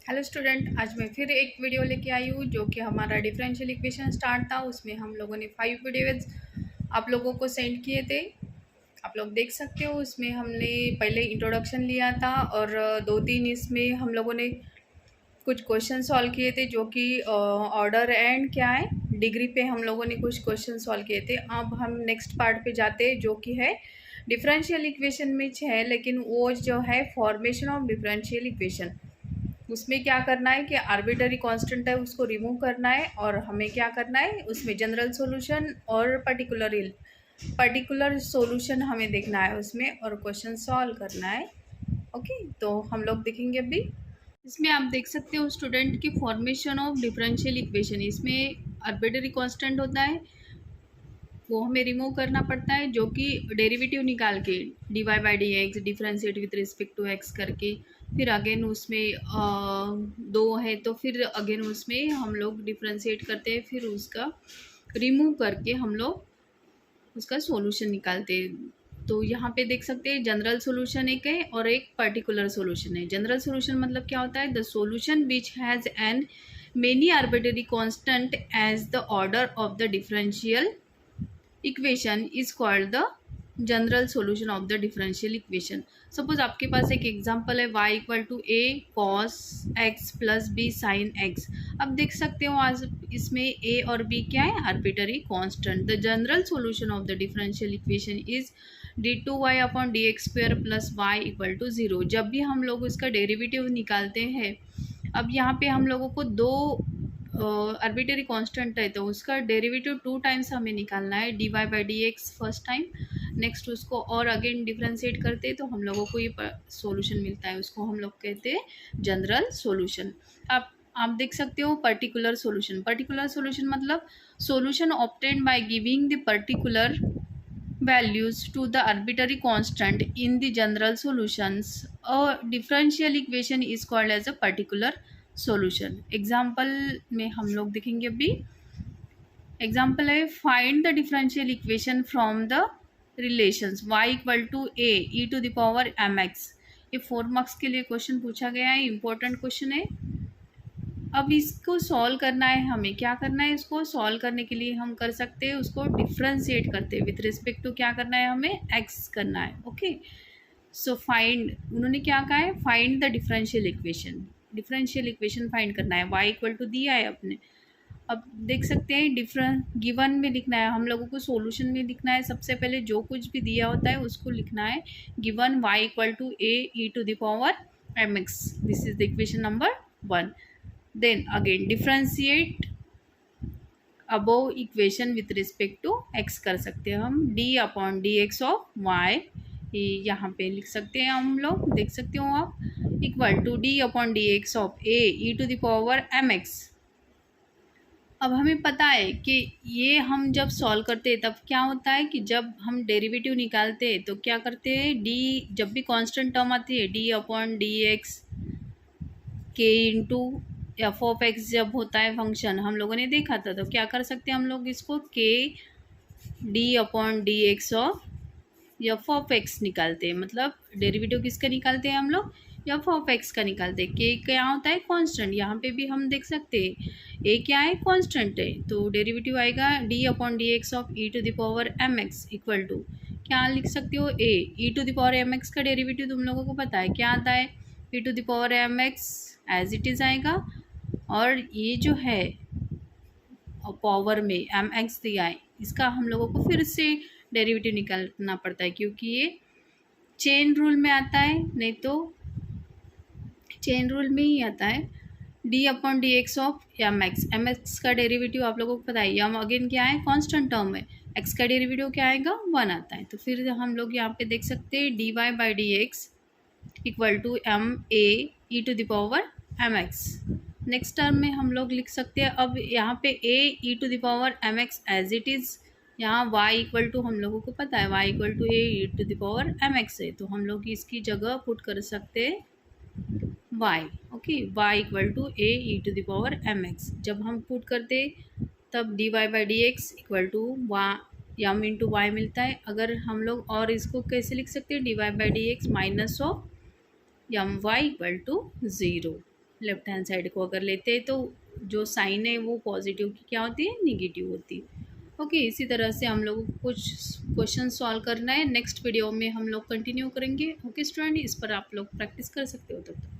Hello student, आज मैं फिर एक वीडियो लेके आई हूँ जो कि हमारा डिफरेंशियल इक्वेशन स्टार्ट था। उसमें हम लोगों ने 5 वीडियोज आप लोगों को सेंड किए थे। आप लोग देख सकते हो। उसमें हमने पहले इंट्रोडक्शन लिया था और दो तीन इसमें हम लोगों ने कुछ क्वेश्चन सॉल्व किए थे जो कि ऑर्डर एंड क्या है डिग्री पे हम लोगों ने कुछ क्वेश्चन सॉल्व किए थे। अब हम नेक्स्ट पार्ट पे जाते हैं जो कि है डिफरेंशियल इक्वेशन में है, लेकिन वो जो है फॉर्मेशन ऑफ डिफरेंशियल इक्वेशन। उसमें क्या करना है कि आर्बिट्ररी कांस्टेंट है उसको रिमूव करना है, और हमें क्या करना है उसमें जनरल सॉल्यूशन और पर्टिकुलर सॉल्यूशन हमें देखना है उसमें, और क्वेश्चन सॉल्व करना है। ओके, तो हम लोग देखेंगे अभी। इसमें आप देख सकते हो स्टूडेंट की फॉर्मेशन ऑफ डिफरेंशियल इक्वेशन। इसमें आर्बिट्ररी कांस्टेंट होता है, वो हमें रिमूव करना पड़ता है, जो कि डेरिवेटिव निकाल के dy by d x differentiate with respect to x करके फिर अगेन उसमें दो है तो फिर अगेन उसमें हम लोग डिफ्रेंशिएट करते हैं, फिर उसका रिमूव करके हम लोग उसका सॉल्यूशन निकालते हैं। तो यहाँ पे देख सकते हैं जनरल सॉल्यूशन एक है और एक पर्टिकुलर सॉल्यूशन है। जनरल सॉल्यूशन मतलब क्या होता है, the solution which has an many arbitrary constant as the order of the differential equation is called the general solution of the differential equation. Suppose आपके पास एक एग्जांपल है y equal to a cos x plus b sin x। अब देख सकते हो आज इसमें a और b क्या है, arbitrary constant. The general solution of the differential equation is d2y upon d x square plus y equal to 0। जब भी हम लोग इसका डेरिवेटिव निकालते हैं, अब यहाँ पे हम लोगों को दो आर्बिट्ररी कांस्टेंट है तो उसका डेरिवेटिव 2 टाइम्स हमें निकालना है, d y by d x first time, next उसको और अगेन डिफ्रेंशिएट करते हैं तो हम लोगों को ये सॉल्यूशन मिलता है। उसको हम लोग कहते हैं जनरल सॉल्यूशन। आप देख सकते हो पर्टिकुलर सॉल्यूशन। पर्टिकुलर सॉल्यूशन मतलब solution obtained by giving the particular values to the arbitrary constant in the general solutions. A differential equation is called as a particular solution. Example में हम लोग देखेंगे अभी। एग्जाम्पल है find the differential equation from the relations y equal to a e to the power m x. ये 4 marks के लिए question पूछा गया है, इंपॉर्टेंट क्वेश्चन है। अब इसको सॉल्व करना है, हमें क्या करना है, इसको सॉल्व करने के लिए हम कर सकते हैं उसको डिफ्रेंशिएट करते हैं विथ रिस्पेक्ट टू क्या करना है, हमें एक्स करना है। ओके, सो फाइंड, उन्होंने क्या कहा है, find the differential equation. Differential equation find करना है, y इक्वल टू दिया है अपने। अब देख सकते हैं डिफरेंट गिवन में लिखना है, हम लोगों को सॉल्यूशन में लिखना है। सबसे पहले जो कुछ भी दिया होता है उसको लिखना है। Given y equal to a e to the power m x, this is the equation number 1। then again differentiate above equation with respect to x कर सकते हैं हम। d upon d x of y यहाँ पे लिख सकते हैं हम लोग, देख सकते हो आप, equal to d upon d x of a e to the power m x. अब हमें पता है कि ये हम जब सॉल्व करते हैं तब क्या होता है कि जब हम डेरिवेटिव निकालते हैं तो क्या करते हैं, d जब भी कांस्टेंट टर्म आती है d अपॉन डी एक्स के इंटू एफ ऑफ एक्स जब होता है फंक्शन, हम लोगों ने देखा था, तो क्या कर सकते हैं हम लोग इसको के D upon d x of F of x निकालते हैं। मतलब डेरिवेटिव किसका निकालते हैं हम लोग, एफ ऑफ एक्स का निकालते हैं। के क्या होता है, कांस्टेंट। यहाँ पे भी हम देख सकते हैं ए क्या है, कांस्टेंट है, तो डेरिवेटिव आएगा d upon d x of e to the power m x equal to क्या लिख सकते हो, a e to the power m x का डेरिवेटिव तुम लोगों को पता है क्या आता है, e to the power m x as it is आएगा, और ये जो है पावर में एम एक्स दिया है इसका हम लोगों को फिर से डेरिवेटिव निकालना पड़ता है, क्योंकि ये चेन रूल में आता है, नहीं तो चेन रूल में ही आता है। D upon d x of m x का डेरिवेटिव आप लोगों को पता है, यम अगेन क्या है, कांस्टेंट टर्म है, एक्स का डेरिवेटिव क्या आएगा, 1 आता है। तो फिर हम लोग यहाँ पे देख सकते हैं d y by d x equal to m a e to the power m x. Next term में हम लोग लिख सकते हैं, अब यहाँ पे a e to the power m x as it is, यहाँ y इक्वल टू हम लोगों को पता है y equal to a e to the power m x है, तो हम लोग इसकी जगह पुट कर सकते हैं y। Okay, y equal to a e to the power m x. जब हम पुट करते तब d y by d x equal to m into y मिलता है। अगर हम लोग और इसको कैसे लिख सकते हैं, d y by d x minus of m y equal to 0। Left hand side को अगर लेते हैं तो जो साइन है वो पॉजिटिव की क्या होती है, निगेटिव होती है। ओके, इसी तरह से हम लोग को कुछ क्वेश्चन सॉल्व करना है। नेक्स्ट वीडियो में हम लोग कंटिन्यू करेंगे। ओके स्टूडेंट, इस पर आप लोग प्रैक्टिस कर सकते हो तब तक।